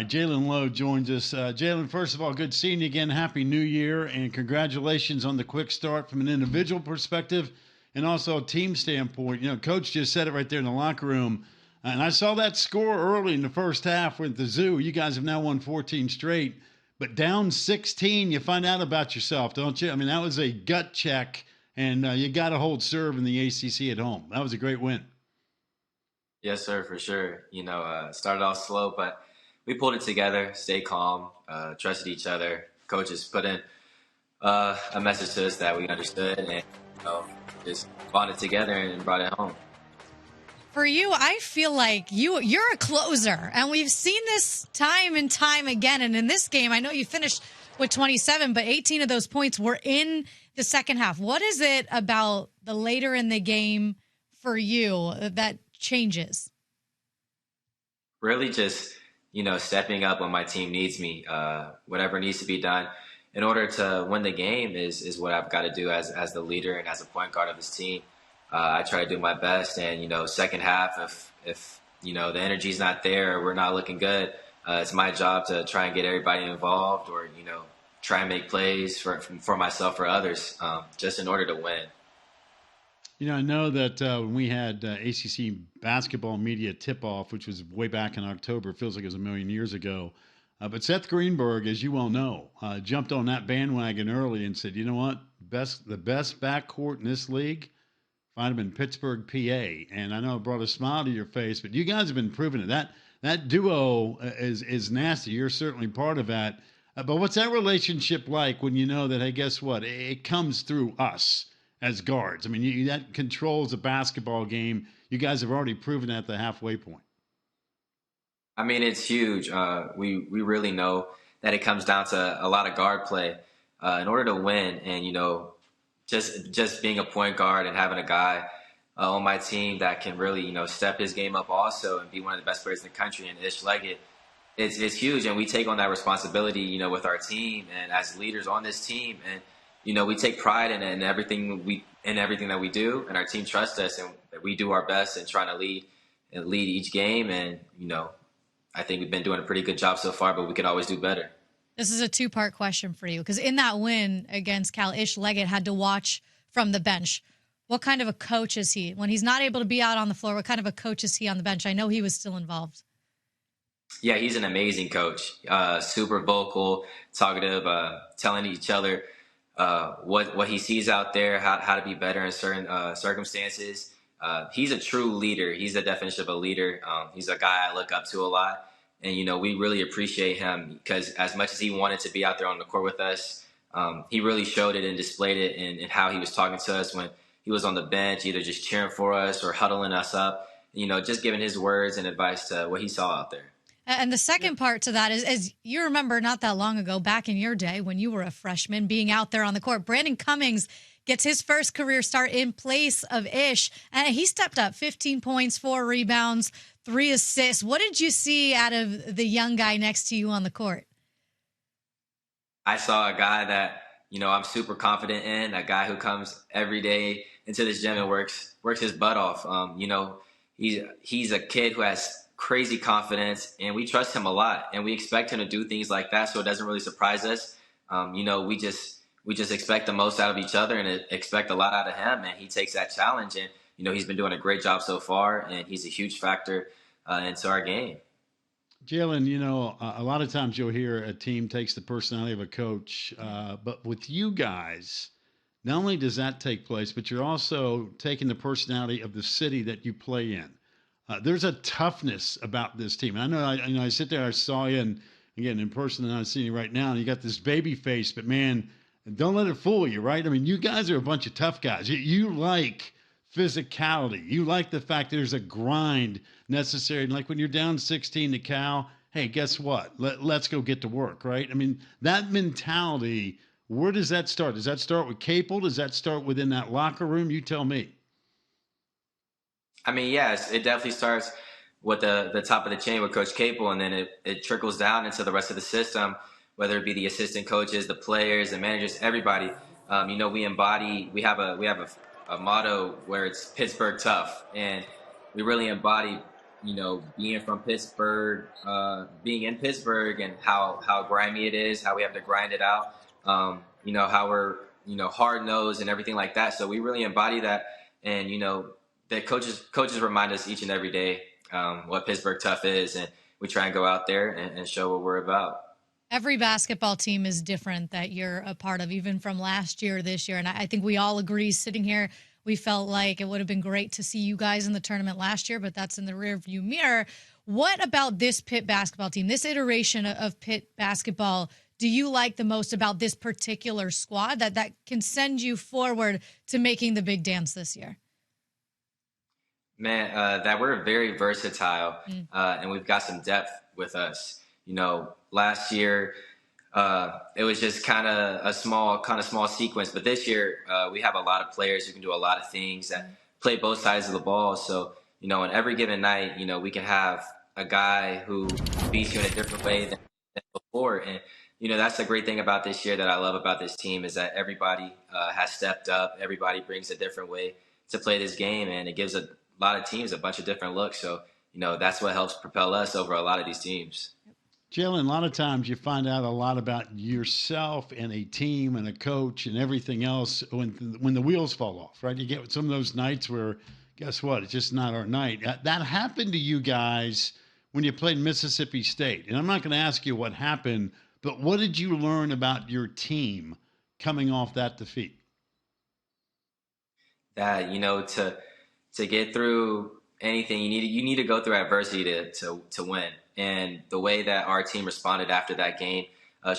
Jaland Lowe joins us. Jaland, first of all, good seeing you again. Happy New Year, and congratulations on the quick start from an individual perspective and also a team standpoint. Coach just said it right there in the locker room. And I saw that score early in the first half with the Zoo. You guys have now won 14 straight, but down 16, you find out about yourself, don't you? I mean, that was a gut check, and you got to hold serve in the ACC at home. That was a great win. Yes, sir, for sure. Started off slow, but we pulled it together, stayed calm, trusted each other. Coaches put in a message to us that we understood, and just bonded together and brought it home. For you, I feel like you're a closer, and we've seen this time and time again. And in this game, I know you finished with 27, but 18 of those points were in the second half. What is it about the later in the game for you that changes? Really just, stepping up when my team needs me. Whatever needs to be done in order to win the game is what I've got to do as the leader and as a point guard of this team. I try to do my best, and second half, if the energy's not there or we're not looking good, it's my job to try and get everybody involved, or try and make plays for myself or others, just in order to win. I know that when we had ACC basketball media tip-off, which was way back in October, it feels like it was a million years ago. But Seth Greenberg, as you well know, jumped on that bandwagon early and said, you know what, the best backcourt in this league, find them in Pittsburgh, PA. And I know it brought a smile to your face, but you guys have been proving it. That duo is nasty. You're certainly part of that. But what's that relationship like when you know that, hey, guess what? It comes through us as guards. I mean, that controls a basketball game. You guys have already proven at the halfway point. I mean, it's huge. We really know that it comes down to a lot of guard play in order to win. And, just being a point guard and having a guy on my team that can really, step his game up also and be one of the best players in the country, and Ish Leggett, it's huge. And we take on that responsibility, with our team and as leaders on this team. And, we take pride in everything that we do, and our team trusts us, and we do our best in trying to lead each game. And, I think we've been doing a pretty good job so far, but we could always do better. This is a two-part question for you, because in that win against Cal, Ish Leggett had to watch from the bench. What kind of a coach is he? When he's not able to be out on the floor, what kind of a coach is he on the bench? I know he was still involved. Yeah, he's an amazing coach. Super vocal, talkative, telling each other what he sees out there, how to be better in certain circumstances. He's a true leader. He's the definition of a leader. He's a guy I look up to a lot. And, we really appreciate him because as much as he wanted to be out there on the court with us, he really showed it and displayed it in how he was talking to us when he was on the bench, either just cheering for us or huddling us up, just giving his words and advice to what he saw out there. And the second part to that is, as you remember not that long ago, back in your day when you were a freshman, being out there on the court, Brandon Cummings gets his first career start in place of Ish, and he stepped up 15 points, 4 rebounds, 3 assists. What did you see out of the young guy next to you on the court? I saw a guy that, I'm super confident in, a guy who comes every day into this gym and works his butt off. He's a kid who has crazy confidence, and we trust him a lot, and we expect him to do things like that, so it doesn't really surprise us. We just expect the most out of each other and expect a lot out of him, and he takes that challenge. And he's been doing a great job so far, and he's a huge factor into our game. Jaland, a lot of times you'll hear a team takes the personality of a coach, but with you guys, not only does that take place, but you're also taking the personality of the city that you play in. There's a toughness about this team. And I know I sit there, I saw you, and again, in person, and I'm seeing you right now, and you got this baby face, but man, don't let it fool you, right? I mean, you guys are a bunch of tough guys. You like physicality. You like the fact that there's a grind necessary. Like when you're down 16 to Cal, hey, guess what? Let's go get to work, right? I mean, that mentality, where does that start? Does that start with Capel? Does that start within that locker room? You tell me. I mean, yes, it definitely starts with the top of the chain with Coach Capel, and then it trickles down into the rest of the system, whether it be the assistant coaches, the players, the managers, everybody. We have a motto where it's Pittsburgh tough, and we really embody being from Pittsburgh, being in Pittsburgh, and how grimy it is, how we have to grind it out, how we're hard nosed and everything like that. So we really embody that, and the coaches remind us each and every day what Pittsburgh tough is, and we try and go out there and show what we're about. Every basketball team is different that you're a part of, even from last year, this year. And I think we all agree sitting here, we felt like it would have been great to see you guys in the tournament last year, but that's in the rearview mirror. What about this Pitt basketball team, this iteration of Pitt basketball, do you like the most about this particular squad that can send you forward to making the big dance this year? Man, that we're very versatile, and we've got some depth with us. Last year, it was just kind of a small sequence. But this year, we have a lot of players who can do a lot of things that play both sides of the ball. So, on every given night, we can have a guy who beats you in a different way than before. And, that's the great thing about this year that I love about this team is that everybody has stepped up. Everybody brings a different way to play this game, and it gives a lot of teams a bunch of different looks. So, that's what helps propel us over a lot of these teams. Jaland, a lot of times you find out a lot about yourself and a team and a coach and everything else when the wheels fall off, right? You get some of those nights where, guess what? It's just not our night. That happened to you guys when you played Mississippi State. And I'm not going to ask you what happened, but what did you learn about your team coming off that defeat? That, to get through anything, you need to go through adversity to win. And the way that our team responded after that game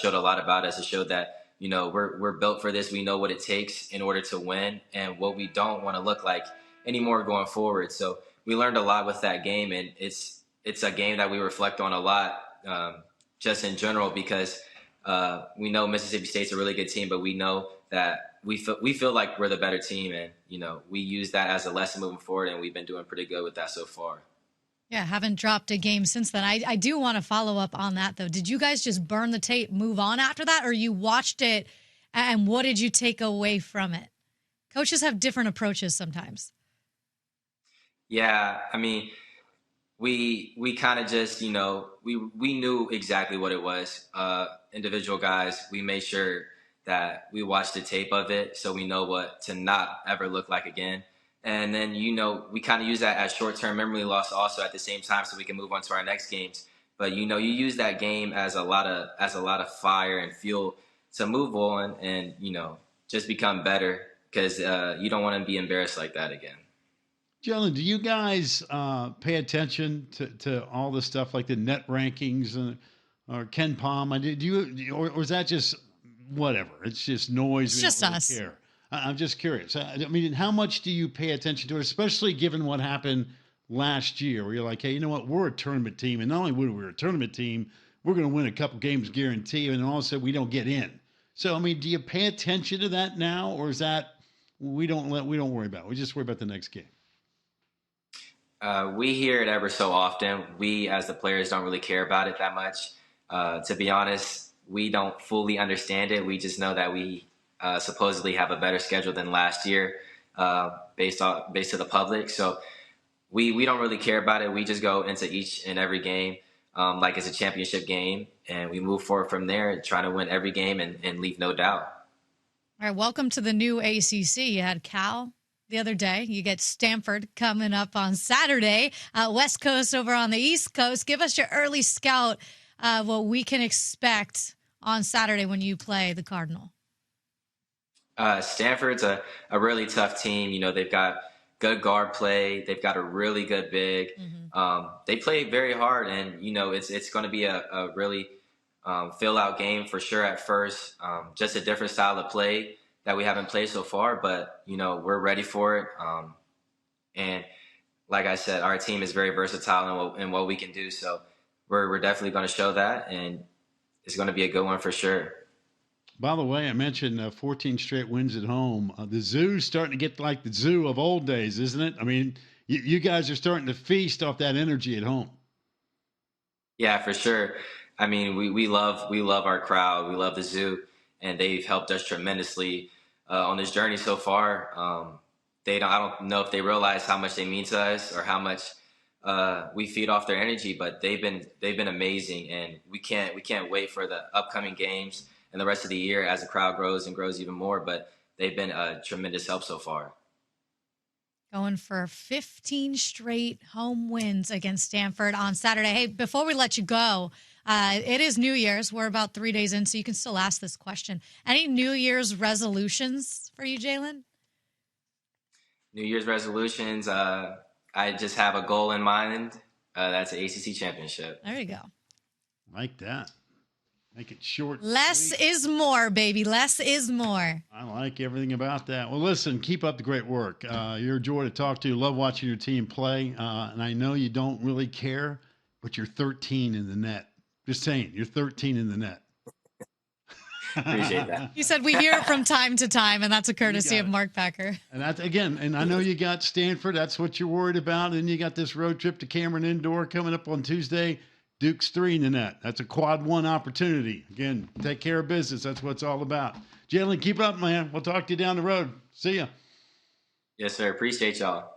showed a lot about us. It showed that, we're built for this. We know what it takes in order to win and what we don't want to look like anymore going forward. So we learned a lot with that game, and it's a game that we reflect on a lot just in general because we know Mississippi State's a really good team, but we know that we feel like we're the better team, and we use that as a lesson moving forward, and we've been doing pretty good with that so far. Yeah, haven't dropped a game since then. I do want to follow up on that, though. Did you guys just burn the tape, move on after that, or you watched it, and what did you take away from it? Coaches have different approaches sometimes. Yeah, I mean, we kind of just, we knew exactly what it was. Individual guys, we made sure that we watched the tape of it so we know what to not ever look like again. And then, we kind of use that as short-term memory loss also at the same time so we can move on to our next games. But, you use that game as a lot of fire and fuel to move on and, just become better because you don't want to be embarrassed like that again. Jaland, do you guys pay attention to all the stuff like the net rankings or Ken Palm? Or is that just whatever? It's just noise. It's just us. Care. I'm just curious. I mean, how much do you pay attention to it, especially given what happened last year where you're like, hey, you know what? We're a tournament team. And not only were we a tournament team, we're going to win a couple games guarantee. And then all of a sudden we don't get in. So, I mean, do you pay attention to that now? Or is that we don't worry about it? We just worry about the next game. We hear it ever so often. We, as the players, don't really care about it that much. To be honest, we don't fully understand it. We just know that we supposedly have a better schedule than last year based to the public. So we don't really care about it. We just go into each and every game like it's a championship game, and we move forward from there, trying to win every game and leave no doubt. All right, welcome to the new ACC. You had Cal the other day. You get Stanford coming up on Saturday. West Coast over on the East Coast. Give us your early scout what we can expect on Saturday when you play the Cardinal. Stanford's a really tough team. They've got good guard play. They've got a really good big. Mm-hmm. They play very hard, and, it's going to be a really fill-out game for sure at first. Just a different style of play that we haven't played so far, but, we're ready for it. And like I said, our team is very versatile in what we can do. So we're definitely going to show that, and it's going to be a good one for sure. By the way, I mentioned 14 straight wins at home. The zoo's starting to get like the zoo of old days, isn't it? I mean, you guys are starting to feast off that energy at home. Yeah, for sure. I mean, we love our crowd. We love the zoo, and they've helped us tremendously on this journey so far. I don't know if they realize how much they mean to us or how much we feed off their energy, but they've been amazing, and we can't wait for the upcoming games and the rest of the year as the crowd grows and grows even more. But they've been a tremendous help so far. Going for 15 straight home wins against Stanford on Saturday. Hey, before we let you go, it is New Year's. We're about 3 days in, so you can still ask this question. Any New Year's resolutions for you, Jaland? New Year's resolutions. I just have a goal in mind. That's an ACC championship. There you go. Like that. Make it short. Less sweet. is more, baby. Less is more. I like everything about that. Well, listen, keep up the great work. You're a joy to talk to. Love watching your team play. And I know you don't really care, but you're 13 in the net. Just saying, you're 13 in the net. Appreciate that. You said we hear it from time to time, and that's a courtesy of Mark Packer. And that's, again, and I know you got Stanford. That's what you're worried about. And you got this road trip to Cameron Indoor coming up on Tuesday. Duke's 3 in the net. That's a quad 1 opportunity. Again, take care of business. That's what it's all about. Jaland, keep up, man. We'll talk to you down the road. See ya. Yes, sir. Appreciate y'all.